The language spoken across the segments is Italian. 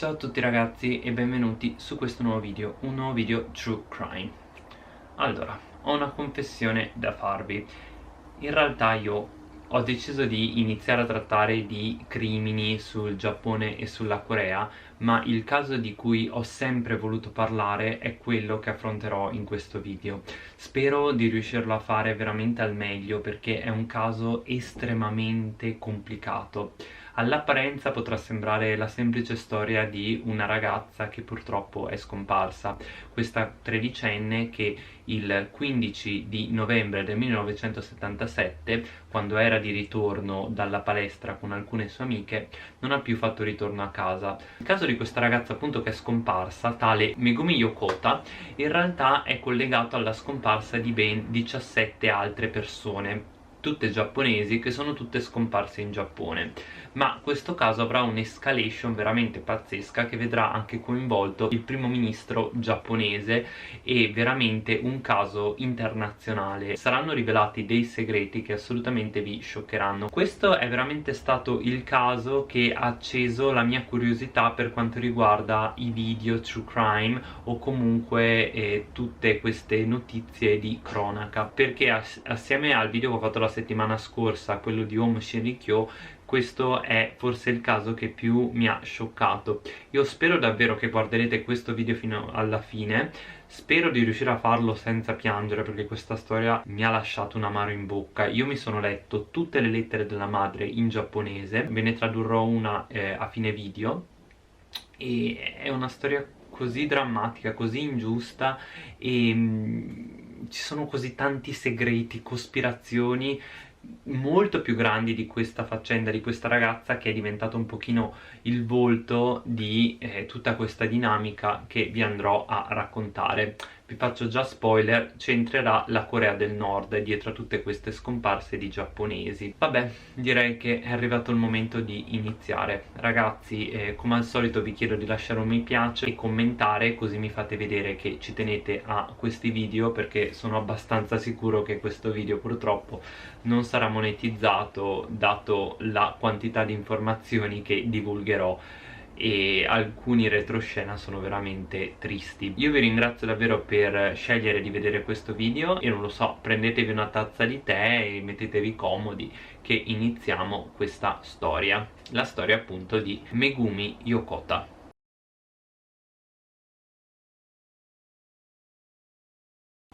Ciao a tutti ragazzi e benvenuti su questo nuovo video, un nuovo video True Crime. Allora, ho una confessione da farvi. In realtà io ho deciso di iniziare a trattare di crimini sul Giappone e sulla Corea, ma il caso di cui ho sempre voluto parlare è quello che affronterò in questo video. Spero di riuscirlo a fare veramente al meglio perché è un caso estremamente complicato. All'apparenza potrà sembrare la semplice storia di una ragazza che purtroppo è scomparsa, questa tredicenne che il 15 di novembre del 1977, quando era di ritorno dalla palestra con alcune sue amiche, non ha più fatto ritorno a casa. Il caso di questa ragazza appunto che è scomparsa, tale Megumi Yokota, in realtà è collegato alla scomparsa di ben 17 altre persone, tutte giapponesi, che sono tutte scomparse in Giappone. Ma questo caso avrà un'escalation veramente pazzesca che vedrà anche coinvolto il primo ministro giapponese e veramente un caso internazionale. Saranno rivelati dei segreti che assolutamente vi scioccheranno. Questo è veramente stato il caso che ha acceso la mia curiosità per quanto riguarda i video true crime o comunque tutte queste notizie di cronaca, perché assieme al video che ho fatto la settimana scorsa, quello di Home Shinrikyo, questo è forse il caso che più mi ha scioccato. Io spero davvero che guarderete questo video fino alla fine. Spero di riuscire a farlo senza piangere perché questa storia mi ha lasciato un amaro in bocca. Io mi sono letto tutte le lettere della madre in giapponese, ve ne tradurrò una a fine video, e è una storia così drammatica, così ingiusta e ci sono così tanti segreti, cospirazioni molto più grandi di questa faccenda di questa ragazza, che è diventato un pochino il volto di tutta questa dinamica che vi andrò a raccontare. Vi faccio già spoiler, c'entrerà la Corea del Nord dietro a tutte queste scomparse di giapponesi. Vabbè, direi che è arrivato il momento di iniziare. Ragazzi, come al solito vi chiedo di lasciare un mi piace e commentare, così mi fate vedere che ci tenete a questi video, perché sono abbastanza sicuro che questo video purtroppo non sarà monetizzato dato la quantità di informazioni che divulgherò, e alcuni retroscena sono veramente tristi. Io vi ringrazio davvero per scegliere di vedere questo video e non lo so, prendetevi una tazza di tè e mettetevi comodi che iniziamo questa storia, la storia appunto di Megumi Yokota.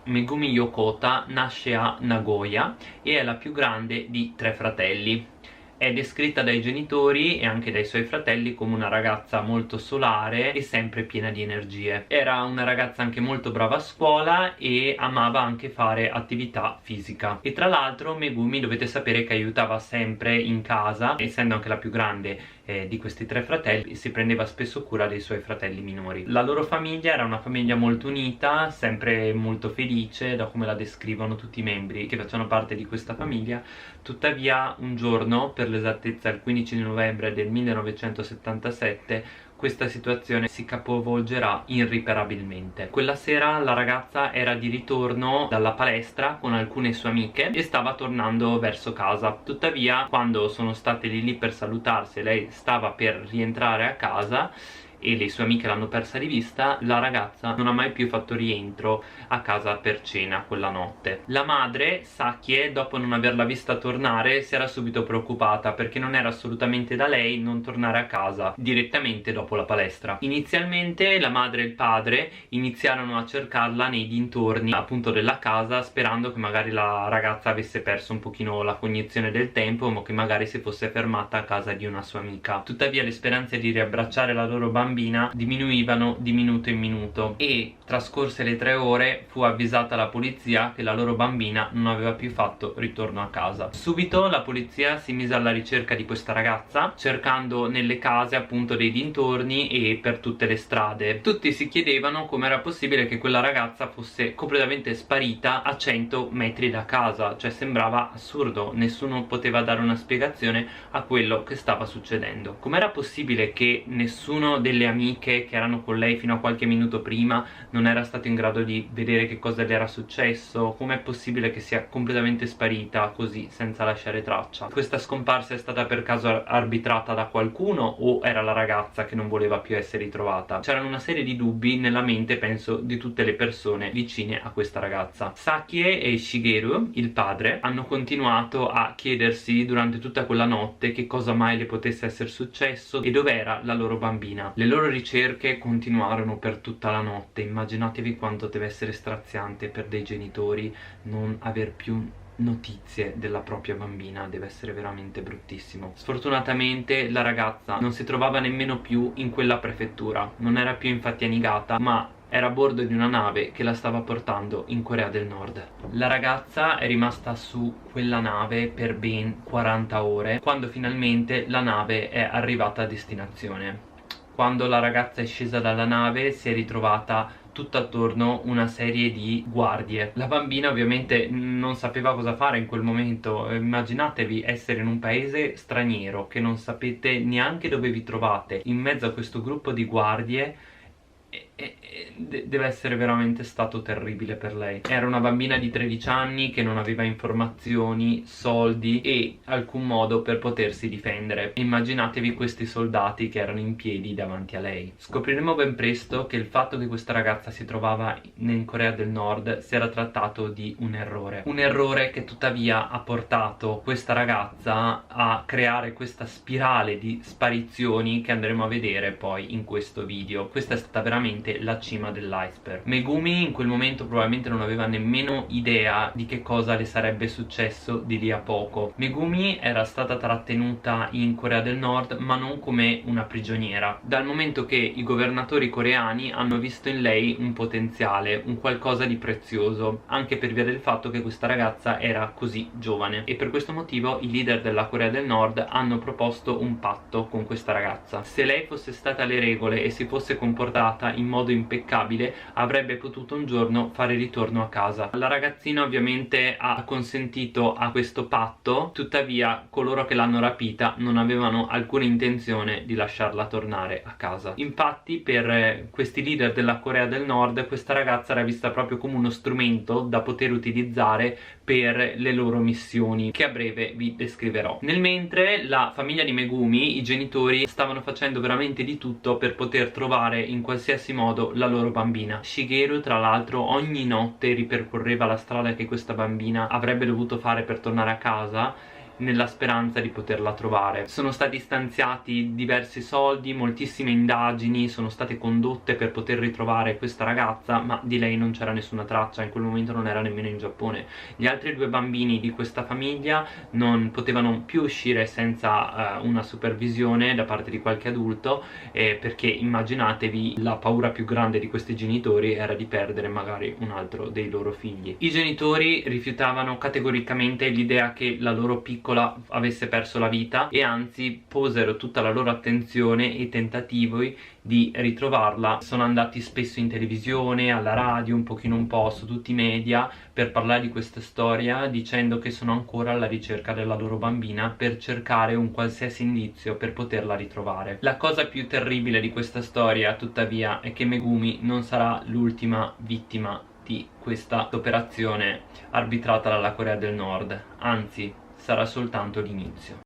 Megumi Yokota nasce a Nagoya e è la più grande di 3 fratelli. È descritta dai genitori e anche dai suoi fratelli come una ragazza molto solare e sempre piena di energie. Era una ragazza anche molto brava a scuola e amava anche fare attività fisica. E tra l'altro Megumi dovete sapere che aiutava sempre in casa, essendo anche la più grande di questi 3 fratelli, si prendeva spesso cura dei suoi fratelli minori. La loro famiglia era una famiglia molto unita, sempre molto felice, da come la descrivono tutti i membri che facevano parte di questa famiglia. Tuttavia un giorno, per l'esattezza il 15 di novembre del 1977, questa situazione si capovolgerà irriparabilmente. Quella sera la ragazza era di ritorno dalla palestra con alcune sue amiche e stava tornando verso casa. Tuttavia, quando sono state lì per salutarsi e lei stava per rientrare a casa e le sue amiche l'hanno persa di vista, la ragazza non ha mai più fatto rientro a casa per cena quella notte. La madre, Sakie, dopo non averla vista tornare, si era subito preoccupata perché non era assolutamente da lei non tornare a casa direttamente dopo la palestra. Inizialmente la madre e il padre iniziarono a cercarla nei dintorni appunto della casa, sperando che magari la ragazza avesse perso un pochino la cognizione del tempo o che magari si fosse fermata a casa di una sua amica. Tuttavia le speranze di riabbracciare la loro bambina diminuivano di minuto in minuto e trascorse le 3 ore fu avvisata la polizia che la loro bambina non aveva più fatto ritorno a casa. Subito la polizia si mise alla ricerca di questa ragazza, cercando nelle case appunto dei dintorni e per tutte le strade. Tutti si chiedevano come era possibile che quella ragazza fosse completamente sparita a 100 metri da casa, cioè sembrava assurdo, nessuno poteva dare una spiegazione a quello che stava succedendo. Com'era possibile che nessuno degli delle amiche che erano con lei fino a qualche minuto prima non era stato in grado di vedere che cosa le era successo. Com'è possibile che sia completamente sparita così senza lasciare traccia? Questa scomparsa è stata per caso arbitrata da qualcuno o era la ragazza che non voleva più essere ritrovata? C'erano una serie di dubbi nella mente, penso, di tutte le persone vicine a questa ragazza. Sakie e Shigeru, il padre, hanno continuato a chiedersi durante tutta quella notte che cosa mai le potesse essere successo e dov'era la loro bambina. Le loro ricerche continuarono per tutta la notte. Immaginatevi quanto deve essere straziante per dei genitori non aver più notizie della propria bambina, deve essere veramente bruttissimo. Sfortunatamente la ragazza non si trovava nemmeno più in quella prefettura, non era più infatti a Niigata, ma era a bordo di una nave che la stava portando in Corea del Nord. La ragazza è rimasta su quella nave per ben 40 ore, quando finalmente la nave è arrivata a destinazione. Quando la ragazza è scesa dalla nave si è ritrovata tutto attorno una serie di guardie. La bambina ovviamente non sapeva cosa fare in quel momento. Immaginatevi essere in un paese straniero che non sapete neanche dove vi trovate, in mezzo a questo gruppo di guardie. Deve essere veramente stato terribile per lei. Era una bambina di 13 anni che non aveva informazioni, soldi e alcun modo per potersi difendere. Immaginatevi questi soldati che erano in piedi davanti a lei. Scopriremo ben presto che il fatto che questa ragazza si trovava in Corea del Nord si era trattato di un errore che tuttavia ha portato questa ragazza a creare questa spirale di sparizioni che andremo a vedere poi in questo video. Questa è stata veramente la cima dell'iceberg. Megumi in quel momento probabilmente non aveva nemmeno idea di che cosa le sarebbe successo di lì a poco. Megumi era stata trattenuta in Corea del Nord, ma non come una prigioniera, dal momento che i governatori coreani hanno visto in lei un potenziale, un qualcosa di prezioso, anche per via del fatto che questa ragazza era così giovane, e per questo motivo i leader della Corea del Nord hanno proposto un patto con questa ragazza. Se lei fosse stata alle regole e si fosse comportata in modo impeccabile, avrebbe potuto un giorno fare ritorno a casa. La ragazzina ovviamente ha consentito a questo patto, tuttavia coloro che l'hanno rapita non avevano alcuna intenzione di lasciarla tornare a casa. Infatti per questi leader della Corea del Nord questa ragazza era vista proprio come uno strumento da poter utilizzare per le loro missioni, che a breve vi descriverò. Nel mentre la famiglia di Megumi, i genitori, stavano facendo veramente di tutto per poter trovare in qualsiasi modo la loro bambina. Shigeru tra l'altro ogni notte ripercorreva la strada che questa bambina avrebbe dovuto fare per tornare a casa, nella speranza di poterla trovare. Sono stati stanziati diversi soldi, moltissime indagini sono state condotte per poter ritrovare questa ragazza, ma di lei non c'era nessuna traccia. In quel momento non era nemmeno in Giappone. Gli altri due bambini di questa famiglia non potevano più uscire senza una supervisione da parte di qualche adulto, perché immaginatevi, la paura più grande di questi genitori era di perdere magari un altro dei loro figli. I genitori rifiutavano categoricamente l'idea che la loro piccola avesse perso la vita e anzi posero tutta la loro attenzione e tentativi di ritrovarla. Sono andati spesso in televisione, alla radio, un pochino un po' su tutti i media per parlare di questa storia, dicendo che sono ancora alla ricerca della loro bambina per cercare un qualsiasi indizio per poterla ritrovare. La cosa più terribile di questa storia tuttavia è che Megumi non sarà l'ultima vittima di questa operazione arbitrata dalla Corea del Nord, anzi sarà soltanto l'inizio.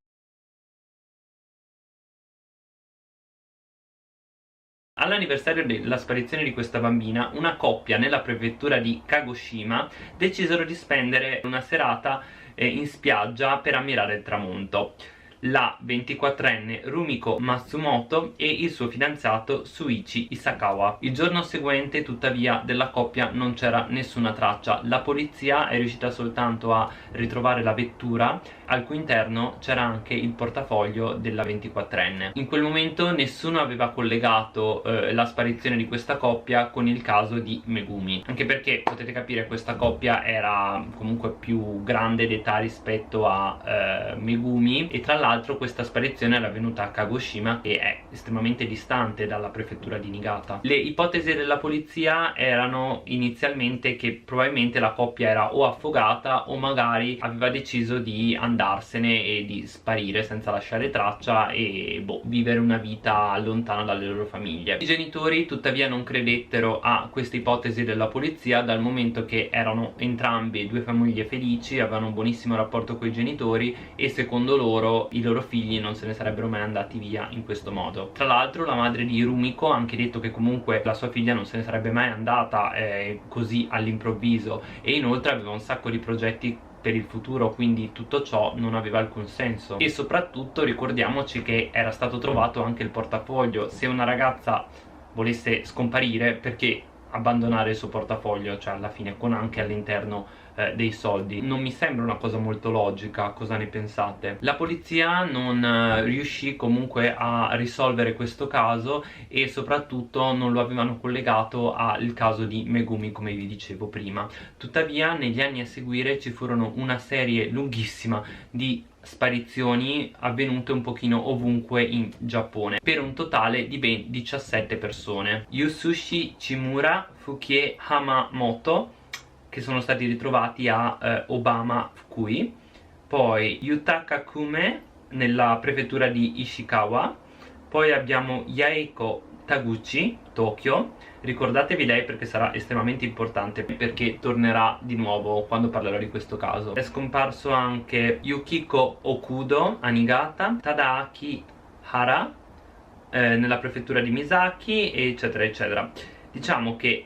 All'anniversario della sparizione di questa bambina, una coppia nella prefettura di Kagoshima decisero di spendere una serata in spiaggia per ammirare il tramonto. La 24enne Rumiko Matsumoto e il suo fidanzato Suichi Isakawa. Il giorno seguente tuttavia della coppia non c'era nessuna traccia. La polizia è riuscita soltanto a ritrovare la vettura, al cui interno c'era anche il portafoglio della 24enne. In quel momento nessuno aveva collegato la sparizione di questa coppia con il caso di Megumi, anche perché potete capire questa coppia era comunque più grande d'età rispetto a Megumi, e tra l'altro l'altro questa sparizione era avvenuta a Kagoshima, che è estremamente distante dalla prefettura di Niigata. Le ipotesi della polizia erano inizialmente che probabilmente la coppia era o affogata o magari aveva deciso di andarsene e di sparire senza lasciare traccia e vivere una vita lontana dalle loro famiglie. I genitori tuttavia non credettero a questa ipotesi della polizia, dal momento che erano entrambe due famiglie felici, avevano un buonissimo rapporto con i genitori e secondo loro i loro figli non se ne sarebbero mai andati via in questo modo. Tra l'altro la madre di Rumiko ha anche detto che comunque la sua figlia non se ne sarebbe mai andata così all'improvviso, e inoltre aveva un sacco di progetti per il futuro, quindi tutto ciò non aveva alcun senso. E soprattutto ricordiamoci che era stato trovato anche il portafoglio. Se una ragazza volesse scomparire, perché abbandonare il suo portafoglio, cioè alla fine con anche all'interno dei soldi? Non mi sembra una cosa molto logica. Cosa ne pensate? La polizia non riuscì comunque a risolvere questo caso e soprattutto non lo avevano collegato al caso di Megumi, come vi dicevo prima. Tuttavia negli anni a seguire ci furono una serie lunghissima di sparizioni avvenute un pochino ovunque in Giappone, per un totale di ben 17 persone. Yusushi Chimura, Fukie Hamamoto, che sono stati ritrovati a Obama Fukui, poi Yutaka Kume nella prefettura di Ishikawa, poi abbiamo Yaeko Taguchi, Tokyo. Ricordatevi lei perché sarà estremamente importante, perché tornerà di nuovo quando parlerò di questo caso. È scomparso anche Yukiko Okudo a Niigata, Tadaaki Hara nella prefettura di Misaki, eccetera eccetera. Diciamo che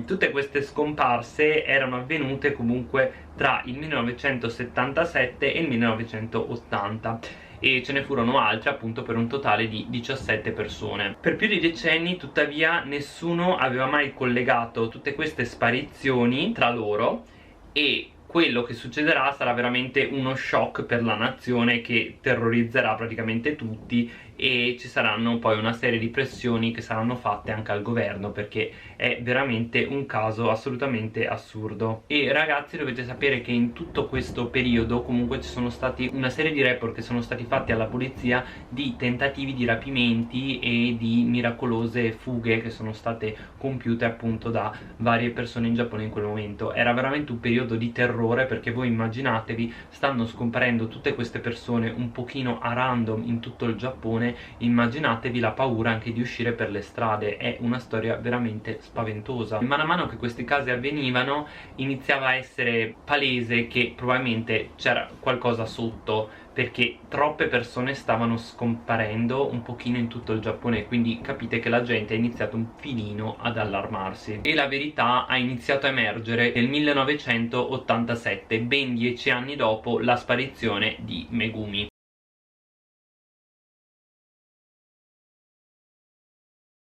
tutte queste scomparse erano avvenute comunque tra il 1977 e il 1980 e ce ne furono altre appunto per un totale di 17 persone. Per più di decenni tuttavia nessuno aveva mai collegato tutte queste sparizioni tra loro, e quello che succederà sarà veramente uno shock per la nazione che terrorizzerà praticamente tutti, e ci saranno poi una serie di pressioni che saranno fatte anche al governo, perché è veramente un caso assolutamente assurdo. E ragazzi, dovete sapere che in tutto questo periodo comunque ci sono stati una serie di report che sono stati fatti alla polizia di tentativi di rapimenti e di miracolose fughe che sono state compiute appunto da varie persone in Giappone in quel momento. Era veramente un periodo di terrore, perché voi immaginatevi, stanno scomparendo tutte queste persone un pochino a random in tutto il Giappone. Immaginatevi la paura anche di uscire per le strade. È una storia veramente spaventosa. Man mano che questi casi avvenivano iniziava a essere palese che probabilmente c'era qualcosa sotto, perché troppe persone stavano scomparendo un pochino in tutto il Giappone, quindi capite che la gente ha iniziato un filino ad allarmarsi. E la verità ha iniziato a emergere nel 1987, ben 10 anni dopo la sparizione di Megumi.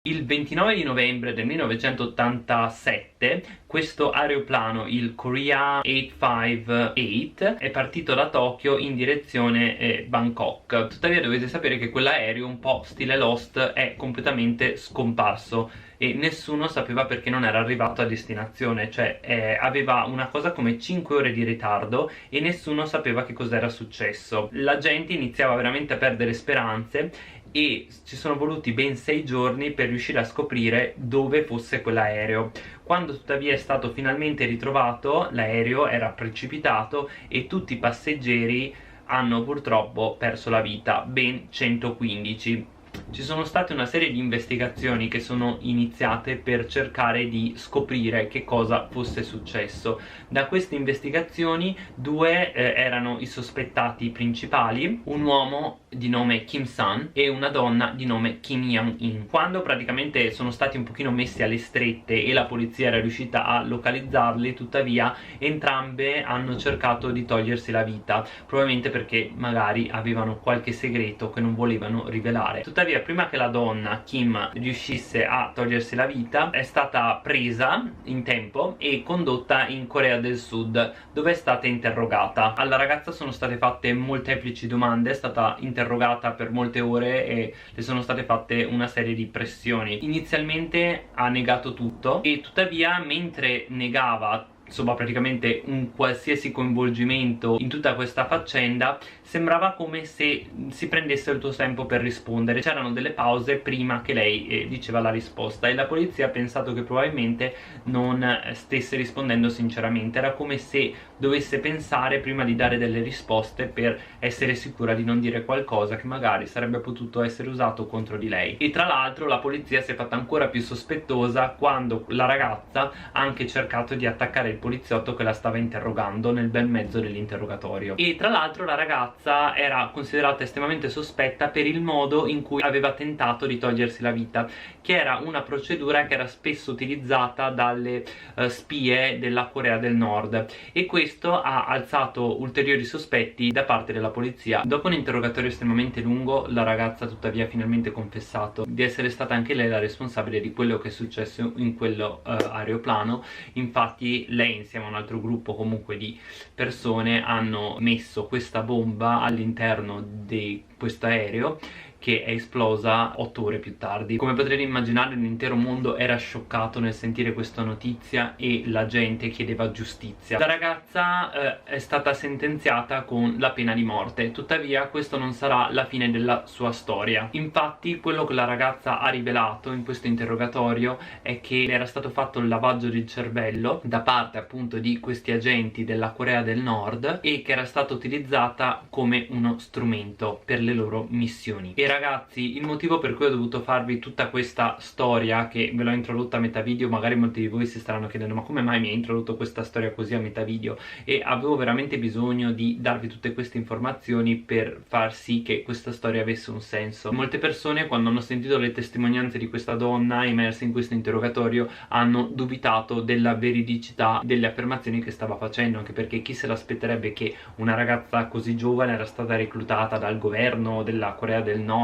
Il 29 di novembre del 1987 questo aeroplano, il Korea 858, è partito da Tokyo in direzione Bangkok. Tuttavia dovete sapere che quell'aereo, un po' stile Lost, è completamente scomparso e nessuno sapeva perché non era arrivato a destinazione. Cioè aveva una cosa come 5 ore di ritardo e nessuno sapeva che cos'era successo. La gente iniziava veramente a perdere speranze e ci sono voluti ben 6 giorni per riuscire a scoprire dove fosse quell'aereo. Quando tuttavia è stato finalmente ritrovato, l'aereo era precipitato e tutti i passeggeri hanno purtroppo perso la vita, ben 115. Ci sono state una serie di investigazioni che sono iniziate per cercare di scoprire che cosa fosse successo. Da queste investigazioni due erano i sospettati principali, un uomo di nome Kim San e una donna di nome Kim Yang-in. Quando praticamente sono stati un pochino messi alle strette e la polizia era riuscita a localizzarli, tuttavia entrambe hanno cercato di togliersi la vita, probabilmente perché magari avevano qualche segreto che non volevano rivelare. Tuttavia, prima che la donna Kim riuscisse a togliersi la vita, è stata presa in tempo e condotta in Corea del Sud, dove è stata interrogata. Alla ragazza sono state fatte molteplici domande, è stata interrogata per molte ore e le sono state fatte una serie di pressioni. Inizialmente ha negato tutto e tuttavia mentre negava insomma praticamente un qualsiasi coinvolgimento in tutta questa faccenda, sembrava come se si prendesse il tuo tempo per rispondere. C'erano delle pause prima che lei diceva la risposta, e la polizia ha pensato che probabilmente non stesse rispondendo sinceramente. Era come se dovesse pensare prima di dare delle risposte per essere sicura di non dire qualcosa che magari sarebbe potuto essere usato contro di lei. E tra l'altro la polizia si è fatta ancora più sospettosa quando la ragazza ha anche cercato di attaccare il poliziotto che la stava interrogando nel bel mezzo dell'interrogatorio. E tra l'altro la ragazza era considerata estremamente sospetta per il modo in cui aveva tentato di togliersi la vita, che era una procedura che era spesso utilizzata dalle spie della Corea del Nord, e questo ha alzato ulteriori sospetti da parte della polizia. Dopo un interrogatorio estremamente lungo, la ragazza tuttavia ha finalmente confessato di essere stata anche lei la responsabile di quello che è successo in quello aeroplano. Infatti lei, insieme a un altro gruppo comunque di persone, hanno messo questa bomba all'interno di questo aereo, che è esplosa 8 ore più tardi. Come potrete immaginare, l'intero mondo era scioccato nel sentire questa notizia e la gente chiedeva giustizia. La ragazza è stata sentenziata con la pena di morte, tuttavia questo non sarà la fine della sua storia. Infatti quello che la ragazza ha rivelato in questo interrogatorio è che era stato fatto il lavaggio del cervello da parte appunto di questi agenti della Corea del Nord, e che era stata utilizzata come uno strumento per le loro missioni. E ragazzi, il motivo per cui ho dovuto farvi tutta questa storia, che ve l'ho introdotta a metà video, magari molti di voi si staranno chiedendo ma come mai mi hai introdotto questa storia così a metà video, e avevo veramente bisogno di darvi tutte queste informazioni per far sì che questa storia avesse un senso. Molte persone, quando hanno sentito le testimonianze di questa donna emerse in questo interrogatorio, hanno dubitato della veridicità delle affermazioni che stava facendo, anche perché chi se l'aspetterebbe che una ragazza così giovane era stata reclutata dal governo della Corea del Nord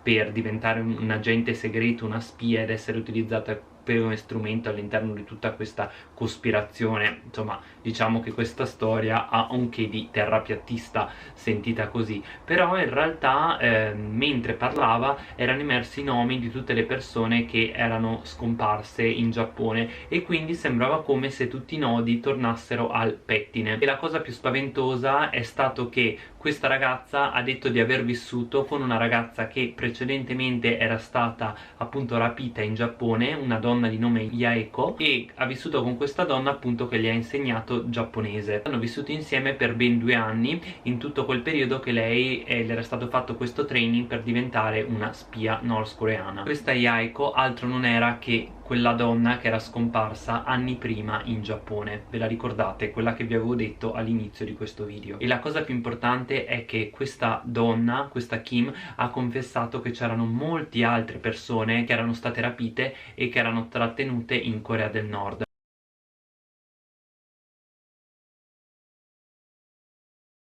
per diventare un agente segreto, una spia, ed essere utilizzata per uno strumento all'interno di tutta questa cospirazione. Insomma, diciamo che questa storia ha un che di terrapiattista sentita così, però in realtà mentre parlava erano emersi i nomi di tutte le persone che erano scomparse in Giappone, e quindi sembrava come se tutti i nodi tornassero al pettine. E la cosa più spaventosa è stato che questa ragazza ha detto di aver vissuto con una ragazza che precedentemente era stata appunto rapita in Giappone, una donna di nome Yaeko, e ha vissuto con questa donna appunto che gli ha insegnato giapponese. Hanno vissuto insieme per ben 2 anni, in tutto quel periodo che lei le era stato fatto questo training per diventare una spia nordcoreana. Questa Yaeko altro non era che quella donna che era scomparsa anni prima in Giappone. Ve la ricordate? Quella che vi avevo detto all'inizio di questo video. E la cosa più importante è che questa donna, questa Kim, ha confessato che c'erano molte altre persone che erano state rapite e che erano trattenute in Corea del Nord.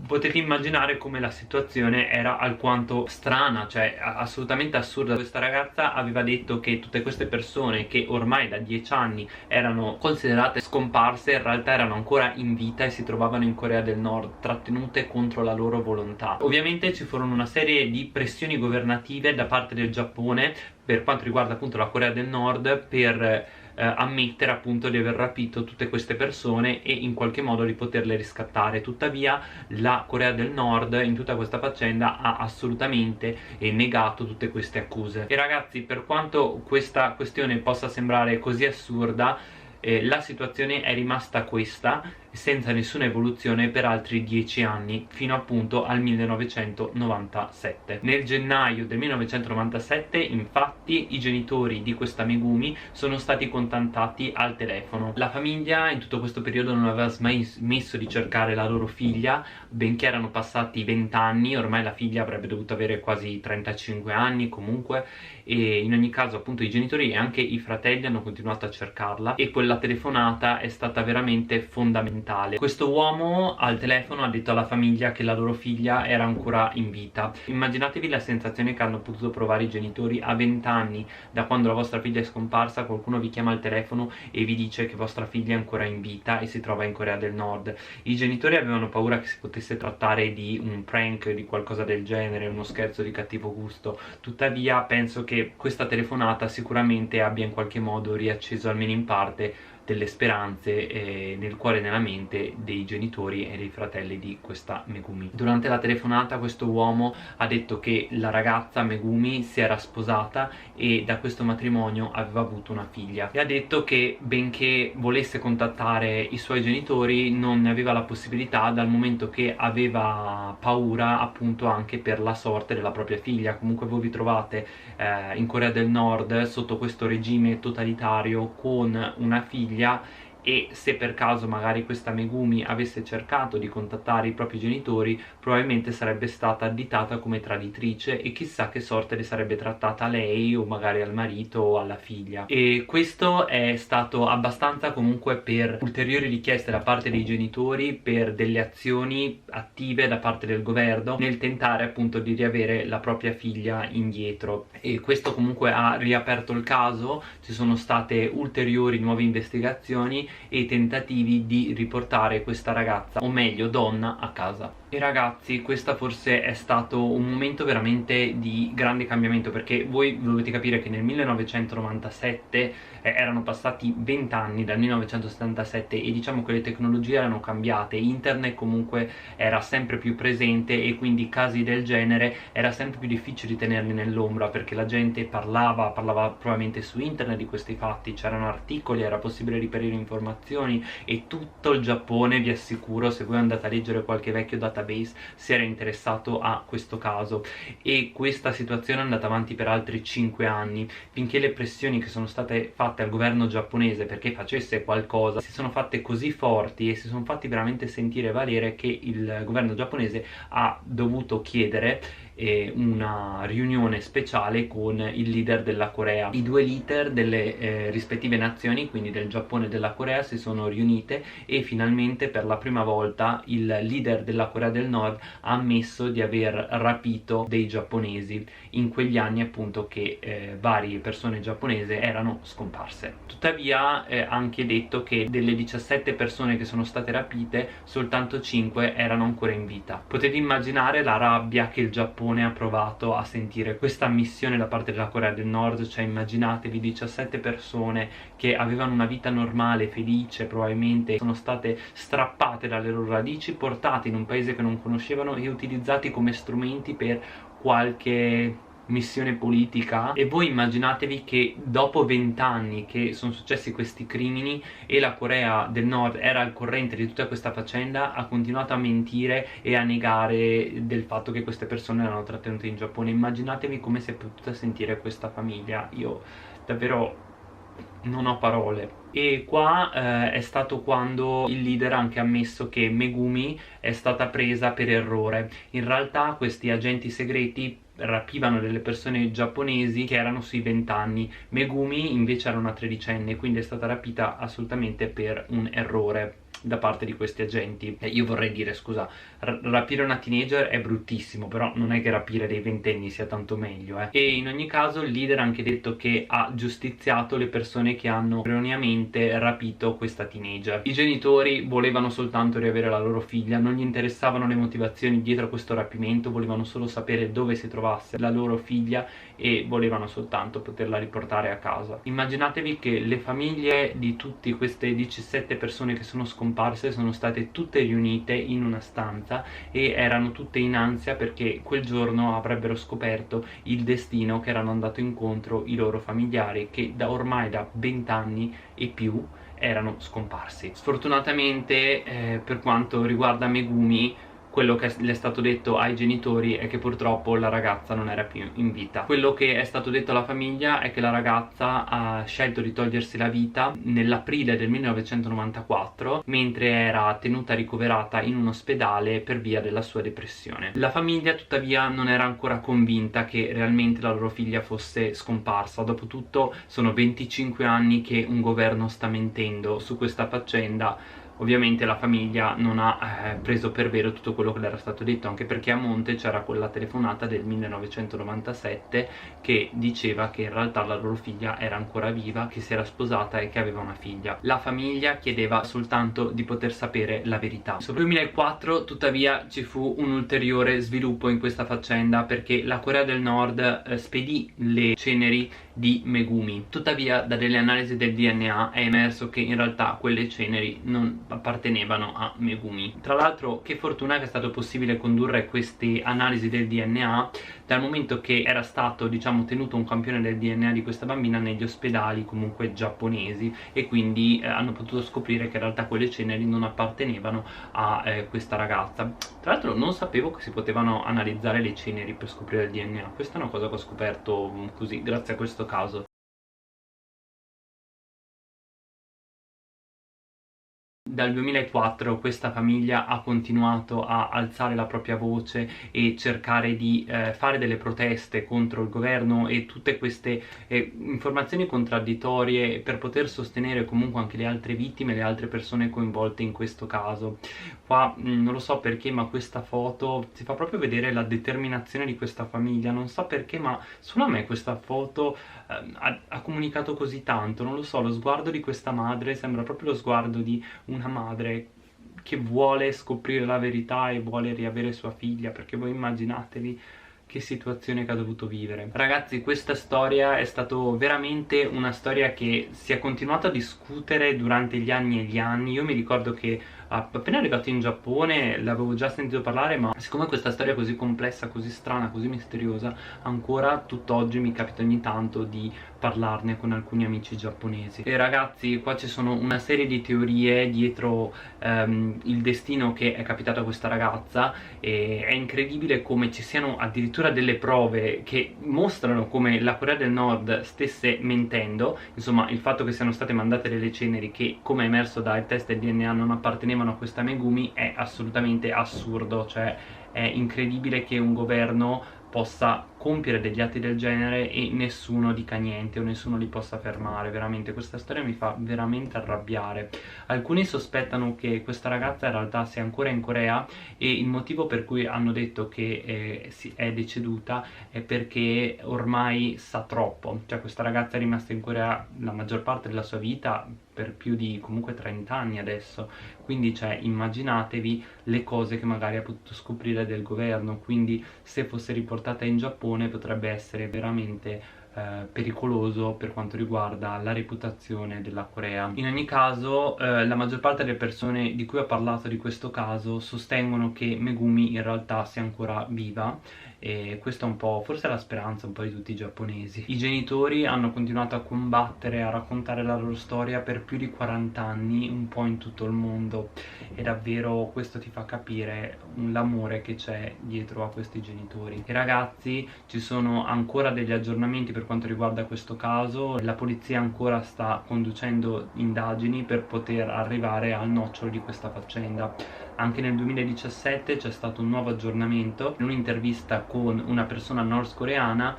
Potete immaginare come la situazione era alquanto strana, cioè assolutamente assurda. Questa ragazza aveva detto che tutte queste persone, che ormai da 10 anni erano considerate scomparse, in realtà erano ancora in vita e si trovavano in Corea del Nord, trattenute contro la loro volontà. Ovviamente ci furono una serie di pressioni governative da parte del Giappone per quanto riguarda appunto la Corea del Nord, per ammettere appunto di aver rapito tutte queste persone e in qualche modo di poterle riscattare. Tuttavia la Corea del Nord in tutta questa faccenda ha assolutamente negato tutte queste accuse. E ragazzi, per quanto questa questione possa sembrare così assurda, la situazione è rimasta questa, senza nessuna evoluzione, per altri 10 anni, fino appunto al 1997. Nel gennaio del 1997 infatti i genitori di questa Megumi sono stati contattati al telefono. La famiglia in tutto questo periodo non aveva mai smesso di cercare la loro figlia, benché erano passati 20 anni, ormai la figlia avrebbe dovuto avere quasi 35 anni comunque, e in ogni caso appunto i genitori e anche i fratelli hanno continuato a cercarla, e quella telefonata è stata veramente fondamentale. Questo uomo al telefono ha detto alla famiglia che la loro figlia era ancora in vita. Immaginatevi la sensazione che hanno potuto provare i genitori a 20 anni da quando la vostra figlia è scomparsa. Qualcuno vi chiama al telefono e vi dice che vostra figlia è ancora in vita e si trova in Corea del Nord. I genitori avevano paura che si potesse trattare di un prank, di qualcosa del genere, uno scherzo di cattivo gusto. Tuttavia penso che questa telefonata sicuramente abbia in qualche modo riacceso, almeno in parte, delle speranze nel cuore e nella mente dei genitori e dei fratelli di questa Megumi. Durante la telefonata questo uomo ha detto che la ragazza Megumi si era sposata e da questo matrimonio aveva avuto una figlia, e ha detto che benché volesse contattare i suoi genitori non ne aveva la possibilità, dal momento che aveva paura appunto anche per la sorte della propria figlia. Comunque voi vi trovate in Corea del Nord sotto questo regime totalitario con una figlia, e se per caso magari questa Megumi avesse cercato di contattare i propri genitori, probabilmente sarebbe stata additata come traditrice e chissà che sorte le sarebbe trattata a lei o magari al marito o alla figlia. E questo è stato abbastanza comunque per ulteriori richieste da parte dei genitori, per delle azioni attive da parte del governo nel tentare appunto di riavere la propria figlia indietro, e questo comunque ha riaperto il caso. Ci sono state ulteriori nuove investigazioni e tentativi di riportare questa ragazza, o meglio donna, a casa. E ragazzi, questo forse è stato un momento veramente di grande cambiamento, perché voi dovete capire che nel 1997 erano passati 20 anni dal 1977 e diciamo che le tecnologie erano cambiate, internet comunque era sempre più presente e quindi casi del genere era sempre più difficile tenerli nell'ombra, perché la gente parlava probabilmente su internet di questi fatti, c'erano articoli, era possibile reperire informazioni, e tutto il Giappone, vi assicuro, se voi andate a leggere qualche vecchio database, si era interessato a questo caso. E questa situazione è andata avanti per altri 5 anni, finché le pressioni che sono state fatte al governo giapponese perché facesse qualcosa si sono fatte così forti e si sono fatti veramente sentire valere, che il governo giapponese ha dovuto chiedere una riunione speciale con il leader della Corea. I due leader delle rispettive nazioni, quindi del Giappone e della Corea, si sono riunite e finalmente per la prima volta il leader della Corea del Nord ha ammesso di aver rapito dei giapponesi in quegli anni appunto che varie persone giapponesi erano scomparse. Tuttavia ha anche detto che delle 17 persone che sono state rapite soltanto 5 erano ancora in vita. Potete immaginare la rabbia che il Giappone ha provato a sentire questa ammissione da parte della Corea del Nord. Cioè immaginatevi 17 persone che avevano una vita normale, felice, probabilmente sono state strappate dalle loro radici, portate in un paese che non conoscevano e utilizzati come strumenti per qualche missione politica. E voi immaginatevi che dopo 20 anni che sono successi questi crimini e la Corea del Nord era al corrente di tutta questa faccenda, ha continuato a mentire e a negare del fatto che queste persone erano trattenute in Giappone. Immaginatevi come si è potuta sentire questa famiglia. Io davvero non ho parole. E qua è stato quando il leader ha anche ammesso che Megumi è stata presa per errore. In realtà questi agenti segreti rapivano delle persone giapponesi che erano sui 20 anni. Megumi invece era una tredicenne, quindi è stata rapita assolutamente per un errore da parte di questi agenti. Io vorrei dire, scusa, rapire una teenager è bruttissimo, però non è che rapire dei ventenni sia tanto meglio, E in ogni caso il leader ha anche detto che ha giustiziato le persone che hanno erroneamente rapito questa teenager. I genitori volevano soltanto riavere la loro figlia, non gli interessavano le motivazioni dietro a questo rapimento, volevano solo sapere dove si trovasse la loro figlia e volevano soltanto poterla riportare a casa. Immaginatevi che le famiglie di tutte queste 17 persone che sono scomparse sono state tutte riunite in una stanza e erano tutte in ansia perché quel giorno avrebbero scoperto il destino che erano andato incontro i loro familiari, che ormai da 20 anni e più erano scomparsi. Sfortunatamente per quanto riguarda Megumi, quello che le è stato detto ai genitori è che purtroppo la ragazza non era più in vita. Quello che è stato detto alla famiglia è che la ragazza ha scelto di togliersi la vita nell'aprile del 1994 mentre era tenuta ricoverata in un ospedale per via della sua depressione. La famiglia tuttavia non era ancora convinta che realmente la loro figlia fosse scomparsa. Dopotutto sono 25 anni che un governo sta mentendo su questa faccenda. ovviamente la famiglia non ha preso per vero tutto quello che le era stato detto, anche perché a monte c'era quella telefonata del 1997 che diceva che in realtà la loro figlia era ancora viva, che si era sposata e che aveva una figlia. La famiglia chiedeva soltanto di poter sapere la verità. Nel 2004 tuttavia ci fu un ulteriore sviluppo in questa faccenda, perché la Corea del Nord spedì le ceneri di Megumi. Tuttavia da delle analisi del DNA è emerso che in realtà quelle ceneri non appartenevano a Megumi. Tra l'altro che fortuna che è stato possibile condurre queste analisi del DNA, dal momento che era stato, diciamo, tenuto un campione del DNA di questa bambina negli ospedali comunque giapponesi, e quindi hanno potuto scoprire che in realtà quelle ceneri non appartenevano a questa ragazza. Tra l'altro non sapevo che si potevano analizzare le ceneri per scoprire il DNA, questa è una cosa che ho scoperto così grazie a questo caso. Dal 2004 questa famiglia ha continuato a alzare la propria voce e cercare di fare delle proteste contro il governo e tutte queste informazioni contraddittorie per poter sostenere comunque anche le altre vittime, le altre persone coinvolte in questo caso. Qua non lo so perché, ma questa foto si fa proprio vedere la determinazione di questa famiglia. Non so perché, ma solo a me questa foto ha comunicato così tanto. Non lo so, lo sguardo di questa madre sembra proprio lo sguardo di una madre che vuole scoprire la verità e vuole riavere sua figlia, perché voi immaginatevi che situazione che ha dovuto vivere. Ragazzi, questa storia è stata veramente una storia che si è continuato a discutere durante gli anni e gli anni. Io mi ricordo che appena arrivato in Giappone l'avevo già sentito parlare, ma siccome questa storia è così complessa, così strana, così misteriosa, ancora tutt'oggi mi capita ogni tanto di parlarne con alcuni amici giapponesi. E ragazzi, qua ci sono una serie di teorie dietro il destino che è capitato a questa ragazza, e è incredibile come ci siano addirittura delle prove che mostrano come la Corea del Nord stesse mentendo. Insomma, il fatto che siano state mandate delle ceneri che, come è emerso dai test del DNA, non appartenevano a questa Megumi è assolutamente assurdo. Cioè è incredibile che un governo possa compiere degli atti del genere e nessuno dica niente o nessuno li possa fermare. Veramente questa storia mi fa veramente arrabbiare. Alcuni sospettano che questa ragazza in realtà sia ancora in Corea, e il motivo per cui hanno detto che è deceduta è perché ormai sa troppo. Cioè questa ragazza è rimasta in Corea la maggior parte della sua vita, per più di comunque 30 anni adesso, quindi cioè immaginatevi le cose che magari ha potuto scoprire del governo. Quindi se fosse riportata in Giappone potrebbe essere veramente pericoloso per quanto riguarda la reputazione della Corea. In ogni caso la maggior parte delle persone di cui ho parlato di questo caso sostengono che Megumi in realtà sia ancora viva, e questa è un po', forse è la speranza un po' di tutti i giapponesi. I genitori hanno continuato a combattere, a raccontare la loro storia per più di 40 anni un po' in tutto il mondo, e davvero questo ti fa capire l'amore che c'è dietro a questi genitori. E ragazzi, ci sono ancora degli aggiornamenti per quanto riguarda questo caso. La polizia ancora sta conducendo indagini per poter arrivare al nocciolo di questa faccenda. Anche nel 2017 c'è stato un nuovo aggiornamento. In un'intervista con una persona nordcoreana,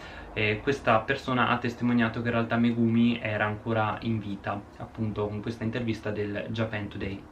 questa persona ha testimoniato che in realtà Megumi era ancora in vita, appunto con questa intervista del Japan Today.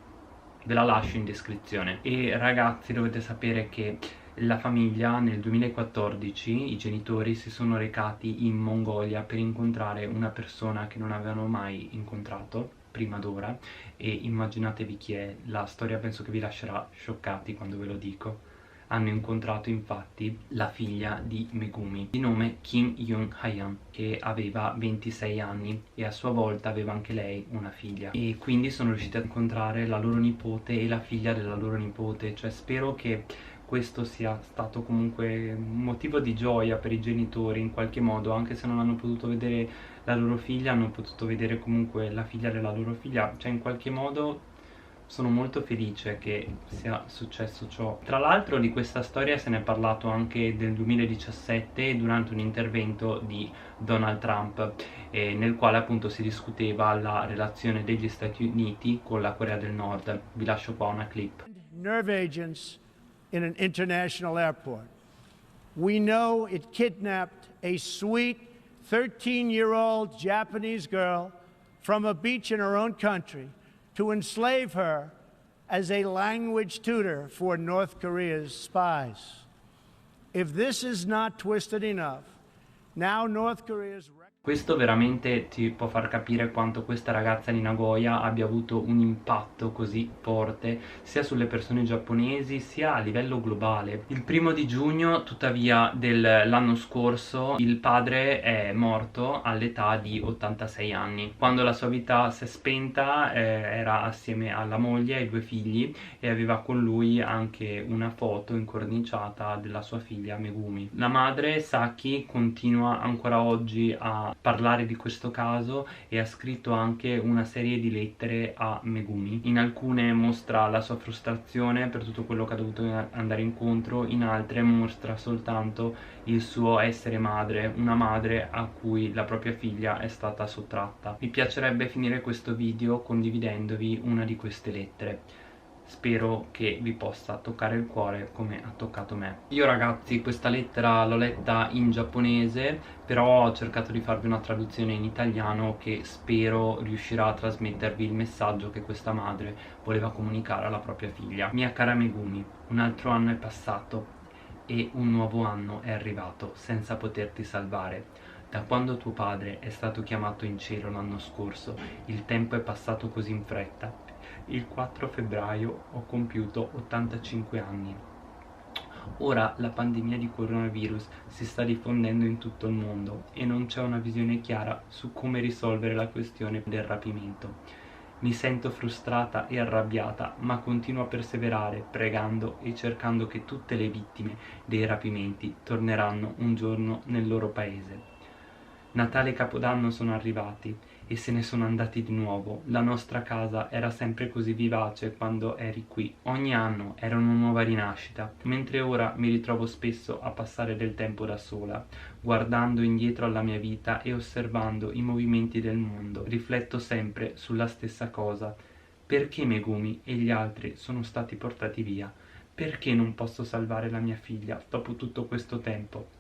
Ve la lascio in descrizione. E ragazzi, dovete sapere che la famiglia nel 2014, i genitori, si sono recati in Mongolia per incontrare una persona che non avevano mai incontrato prima d'ora, e immaginatevi chi è. La storia penso che vi lascerà scioccati quando ve lo dico. Hanno incontrato infatti la figlia di Megumi, di nome Kim Yoon-hayan, che aveva 26 anni e a sua volta aveva anche lei una figlia, e quindi sono riusciti a incontrare la loro nipote e la figlia della loro nipote. Cioè spero che questo sia stato comunque un motivo di gioia per i genitori in qualche modo, anche se non hanno potuto vedere la loro figlia, hanno potuto vedere comunque la figlia della loro figlia. Cioè in qualche modo sono molto felice che sia successo ciò. Tra l'altro di questa storia se ne è parlato anche nel 2017 durante un intervento di Donald Trump, nel quale appunto si discuteva la relazione degli Stati Uniti con la Corea del Nord. Vi lascio qua una clip. Nerve agents in an international airport. We know it kidnapped a sweet 13-year-old Japanese girl from a beach in her own country to enslave her as a language tutor for North Korea's spies. If this is not twisted enough, now North Korea's... Questo veramente ti può far capire quanto questa ragazza di Nagoya abbia avuto un impatto così forte sia sulle persone giapponesi sia a livello globale. Il 1° tuttavia dell'anno scorso il padre è morto all'età di 86 anni. Quando la sua vita si è spenta era assieme alla moglie e ai 2 figli e aveva con lui anche una foto incorniciata della sua figlia Megumi. La madre Saki continua ancora oggi a parlare di questo caso e ha scritto anche una serie di lettere a Megumi. In alcune mostra la sua frustrazione per tutto quello che ha dovuto andare incontro, in altre mostra soltanto il suo essere madre, una madre a cui la propria figlia è stata sottratta. Mi piacerebbe finire questo video condividendovi una di queste lettere. Spero che vi possa toccare il cuore come ha toccato me. Io ragazzi questa lettera l'ho letta in giapponese, però ho cercato di farvi una traduzione in italiano che spero riuscirà a trasmettervi il messaggio che questa madre voleva comunicare alla propria figlia. Mia cara Megumi, un altro anno è passato e un nuovo anno è arrivato senza poterti salvare. Da quando tuo padre è stato chiamato in cielo l'anno scorso, il tempo è passato così in fretta. Il 4 febbraio ho compiuto 85 anni. Ora la pandemia di coronavirus si sta diffondendo in tutto il mondo e non c'è una visione chiara su come risolvere la questione del rapimento. Mi sento frustrata e arrabbiata, ma continuo a perseverare, pregando e cercando che tutte le vittime dei rapimenti torneranno un giorno nel loro paese. Natale e Capodanno sono arrivati e se ne sono andati di nuovo. La nostra casa era sempre così vivace quando eri qui. Ogni anno era una nuova rinascita, mentre ora mi ritrovo spesso a passare del tempo da sola, guardando indietro alla mia vita e osservando i movimenti del mondo. Rifletto sempre sulla stessa cosa. Perché Megumi e gli altri sono stati portati via? Perché non posso salvare la mia figlia dopo tutto questo tempo?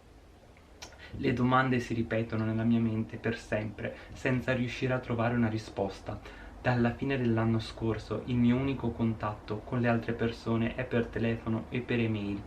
Le domande si ripetono nella mia mente per sempre, senza riuscire a trovare una risposta. Dalla fine dell'anno scorso il mio unico contatto con le altre persone è per telefono e per email.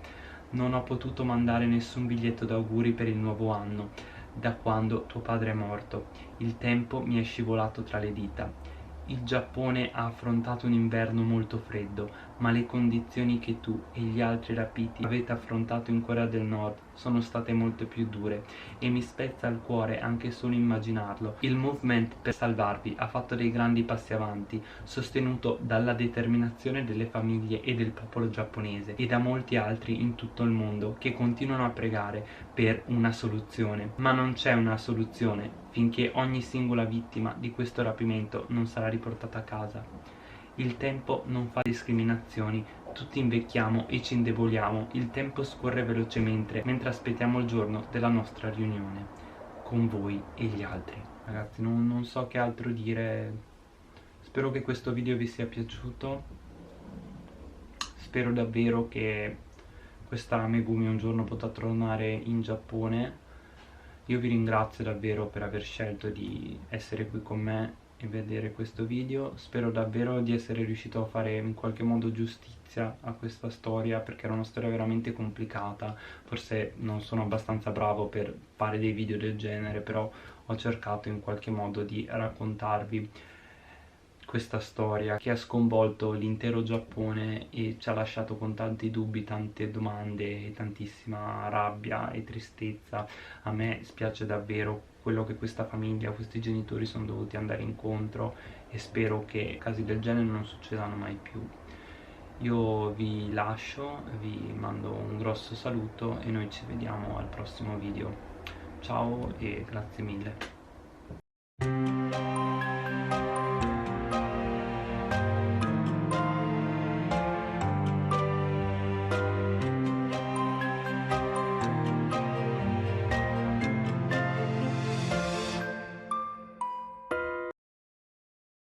Non ho potuto mandare nessun biglietto d'auguri per il nuovo anno, da quando tuo padre è morto. Il tempo mi è scivolato tra le dita. Il Giappone ha affrontato un inverno molto freddo, ma le condizioni che tu e gli altri rapiti avete affrontato in Corea del Nord sono state molto più dure e mi spezza il cuore anche solo immaginarlo. Il movement per salvarvi ha fatto dei grandi passi avanti, sostenuto dalla determinazione delle famiglie e del popolo giapponese e da molti altri in tutto il mondo che continuano a pregare per una soluzione. Ma non c'è una soluzione finché ogni singola vittima di questo rapimento non sarà riportata a casa. Il tempo non fa discriminazioni, tutti invecchiamo e ci indeboliamo, il tempo scorre velocemente mentre aspettiamo il giorno della nostra riunione con voi e gli altri. Ragazzi, non so che altro dire, spero che questo video vi sia piaciuto, spero davvero che questa Megumi un giorno potrà tornare in Giappone. Io vi ringrazio davvero per aver scelto di essere qui con me e vedere questo video. Spero davvero di essere riuscito a fare in qualche modo giustizia a questa storia, perché era una storia veramente complicata. Forse non sono abbastanza bravo per fare dei video del genere, però ho cercato in qualche modo di raccontarvi questa storia che ha sconvolto l'intero Giappone e ci ha lasciato con tanti dubbi, tante domande e tantissima rabbia e tristezza. A me spiace davvero quello che questa famiglia, questi genitori sono dovuti andare incontro e spero che casi del genere non succedano mai più. Io vi lascio, vi mando un grosso saluto e noi ci vediamo al prossimo video. Ciao e grazie mille.